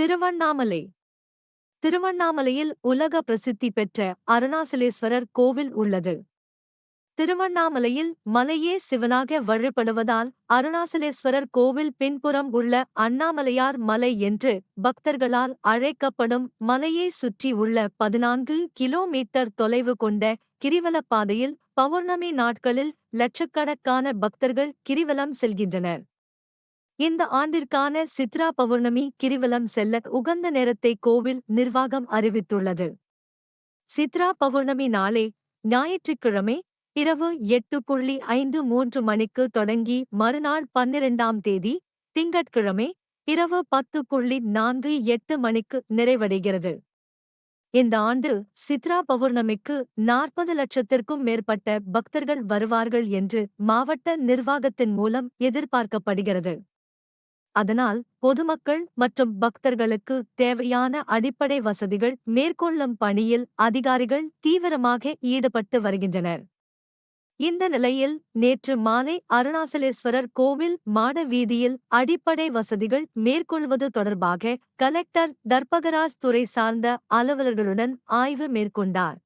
திருவண்ணாமலை திருவண்ணாமலையில் உலக பிரசித்தி பெற்ற அருணாசலேஸ்வரர் கோவில் உள்ளது. திருவண்ணாமலையில் மலையே சிவனாக வழிபடுவதால் அருணாசலேஸ்வரர் கோவில் பின்புறம் உள்ள அண்ணாமலையார் மலை என்று பக்தர்களால் அழைக்கப்படும் மலையை சுற்றி உள்ள 14 கிலோமீட்டர் தொலைவு கொண்ட கிரிவலப்பாதையில் பௌர்ணமி நாட்களில் லட்சக்கணக்கான பக்தர்கள் கிரிவலம் செல்கின்றனர். இந்த ஆண்டிற்கான சித்ரா பௌர்ணமி கிரிவலம் செல்ல உகந்த நேரத்தை கோவில் நிர்வாகம் அறிவித்துள்ளது. சித்ரா பௌர்ணமி நாளே ஞாயிற்றுக்கிழமை இரவு 8:53 மணிக்கு தொடங்கி மறுநாள் 12ஆம் தேதி திங்கட்கிழமை இரவு 10:48 மணிக்கு நிறைவடைகிறது. இந்த ஆண்டு சித்ரா பௌர்ணமிக்கு 40 லட்சத்திற்கும் மேற்பட்ட பக்தர்கள் வருவார்கள் என்று மாவட்ட நிர்வாகத்தின் மூலம் எதிர்பார்க்கப்படுகிறது. அதனால் பொதுமக்கள் மற்றும் பக்தர்களுக்கு தேவையான அடிப்படை வசதிகள் மேற்கொள்ளும் பணியில் அதிகாரிகள் தீவிரமாக ஈடுபட்டு வருகின்றனர். இந்த நிலையில் நேற்று மாலை அருணாசலேஸ்வரர் கோவில் மாட வீதியில் அடிப்படை வசதிகள் மேற்கொள்வது தொடர்பாக கலெக்டர் தர்பகராஜ் துறை சார்ந்த அலுவலர்களுடன் ஆய்வு மேற்கொண்டார்.